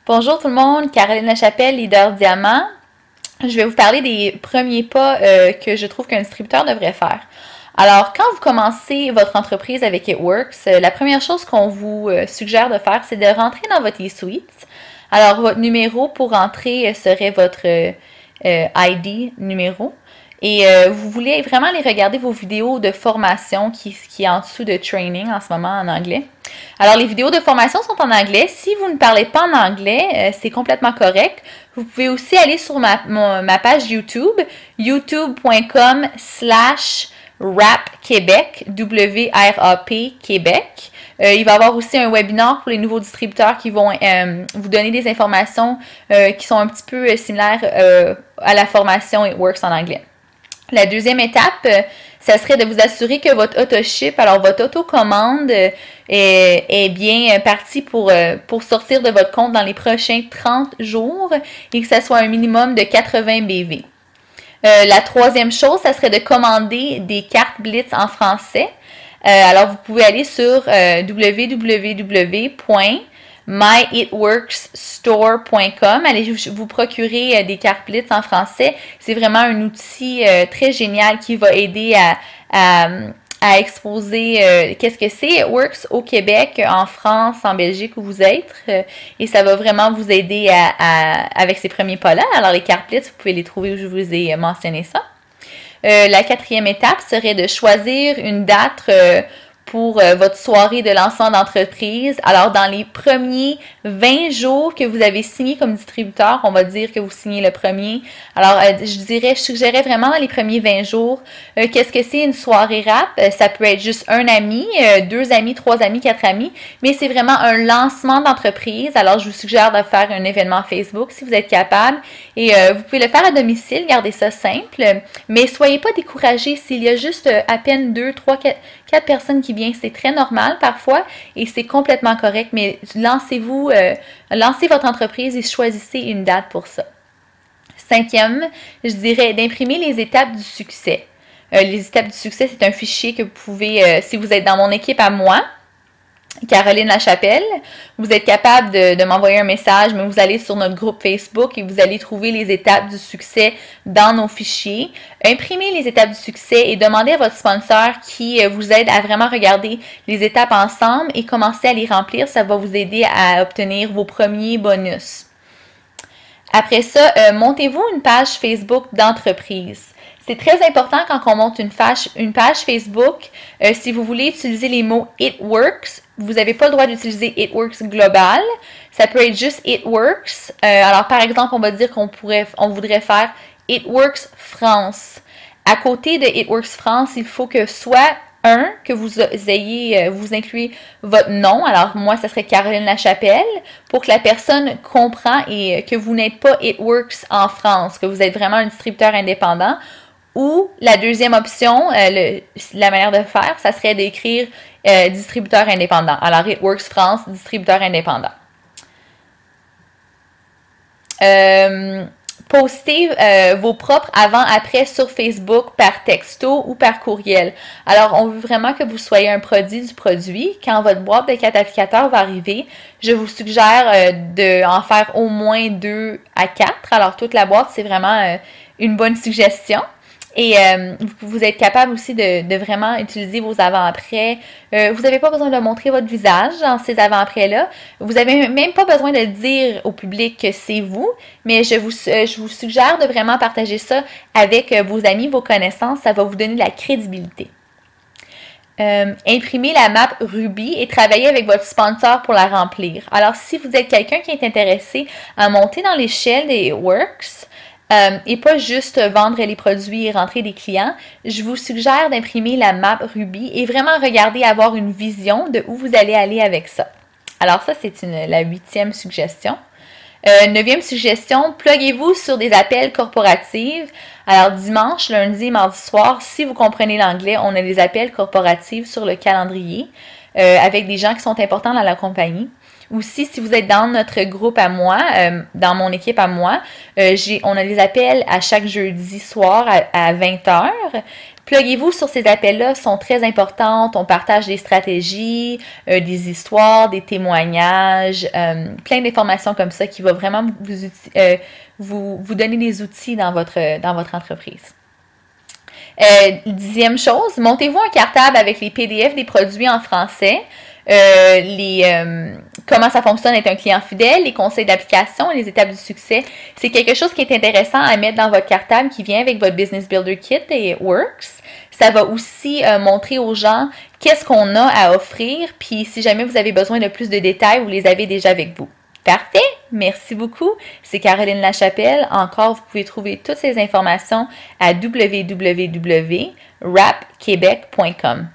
Bonjour tout le monde, Caroline Lachapelle, leader diamant. Je vais vous parler des premiers pas que je trouve qu'un distributeur devrait faire. Alors, quand vous commencez votre entreprise avec It Works, la première chose qu'on vous suggère de faire, c'est de rentrer dans votre e-suite. Alors, votre numéro pour rentrer serait votre ID numéro. Et vous voulez vraiment aller regarder vos vidéos de formation qui est en dessous de training en ce moment en anglais. Alors, les vidéos de formation sont en anglais. Si vous ne parlez pas en anglais, c'est complètement correct. Vous pouvez aussi aller sur ma page YouTube, youtube.com/rapquebec, W-R-A-P, Québec. Il va y avoir aussi un webinaire pour les nouveaux distributeurs qui vont vous donner des informations qui sont un petit peu similaires à la formation It Works en anglais. La deuxième étape, ça serait de vous assurer que votre auto-ship, alors votre autocommande est bien partie pour sortir de votre compte dans les prochains 30 jours et que ça soit un minimum de 80 BV. La troisième chose, ça serait de commander des cartes Blitz en français. Alors, vous pouvez aller sur www.myitworksstore.com. Allez vous procurer des cartes Blitz en français. C'est vraiment un outil très génial qui va aider à exposer qu'est-ce que c'est It Works au Québec, en France, en Belgique où vous êtes. Et ça va vraiment vous aider avec ces premiers pas-là. Alors, les cartes Blitz, vous pouvez les trouver où je vous ai mentionné ça. La quatrième étape serait de choisir une date pour votre soirée de lancement d'entreprise. Alors, dans les premiers 20 jours que vous avez signé comme distributeur, on va dire que vous signez le premier. Alors, je suggérerais vraiment dans les premiers 20 jours, qu'est-ce que c'est une soirée rap? Ça peut être juste un ami, 2 amis, 3 amis, 4 amis, mais c'est vraiment un lancement d'entreprise. Alors, je vous suggère de faire un événement Facebook si vous êtes capable. Et vous pouvez le faire à domicile, gardez ça simple, mais soyez pas découragés s'il y a juste à peine 2, 3, 4 personnes qui viennent. C'est très normal parfois et c'est complètement correct, mais lancez votre entreprise et choisissez une date pour ça. Cinquième, je dirais d'imprimer les étapes du succès. Les étapes du succès, c'est un fichier que vous pouvez, si vous êtes dans mon équipe à moi, Caroline Lachapelle, vous êtes capable de m'envoyer un message, mais vous allez sur notre groupe Facebook et vous allez trouver les étapes du succès dans nos fichiers. Imprimez les étapes du succès et demandez à votre sponsor qui vous aide à vraiment regarder les étapes ensemble et commencer à les remplir. Ça va vous aider à obtenir vos premiers bonus. Après ça, montez-vous une page Facebook d'entreprise. C'est très important quand on monte une page Facebook. Si vous voulez utiliser les mots It Works, vous n'avez pas le droit d'utiliser It Works global. Ça peut être juste It Works. Alors, par exemple, on va dire qu'on voudrait faire It Works France. À côté de It Works France, il faut que soit que vous incluez votre nom. Alors, moi, ça serait Caroline Lachapelle pour que la personne comprend et que vous n'êtes pas It Works en France, que vous êtes vraiment un distributeur indépendant. Ou la deuxième option, la manière de faire, ça serait d'écrire distributeur indépendant. Alors, It Works France, distributeur indépendant. Postez vos propres avant-après sur Facebook par texto ou par courriel. Alors, on veut vraiment que vous soyez un produit du produit. Quand votre boîte de 4 applicateurs va arriver, je vous suggère d'en faire au moins 2 à 4. Alors, toute la boîte, c'est vraiment une bonne suggestion. Et vous êtes capable aussi de vraiment utiliser vos avant-après. Vous n'avez pas besoin de montrer votre visage dans ces avant-après-là. Vous n'avez même pas besoin de dire au public que c'est vous, mais je vous suggère de vraiment partager ça avec vos amis, vos connaissances. Ça va vous donner de la crédibilité. Imprimez la map Ruby et travaillez avec votre sponsor pour la remplir. Alors, si vous êtes quelqu'un qui est intéressé à monter dans l'échelle des Works, et pas juste vendre les produits et rentrer des clients, je vous suggère d'imprimer la map Ruby et vraiment regarder, avoir une vision de où vous allez aller avec ça. Alors ça, c'est la 8e suggestion. 9e suggestion, pluguez-vous sur des appels corporatifs. Alors dimanche, lundi et mardi soir, si vous comprenez l'anglais, on a des appels corporatifs sur le calendrier avec des gens qui sont importants dans la compagnie. Aussi, si vous êtes dans notre groupe à moi, dans mon équipe à moi, on a des appels à chaque jeudi soir à 20h. Pluguez-vous sur ces appels-là, sont très importantes. On partage des stratégies, des histoires, des témoignages, plein d'informations comme ça qui va vraiment vous donner des outils dans votre entreprise. 10e chose, montez-vous un cartable avec les PDF des produits en français. Comment ça fonctionne être un client fidèle, les conseils d'application et les étapes du succès. C'est quelque chose qui est intéressant à mettre dans votre cartable qui vient avec votre Business Builder Kit et Works. Ça va aussi montrer aux gens qu'est-ce qu'on a à offrir, puis si jamais vous avez besoin de plus de détails, vous les avez déjà avec vous. Parfait! Merci beaucoup. C'est Caroline Lachapelle. Encore, vous pouvez trouver toutes ces informations à www.rapquebec.com.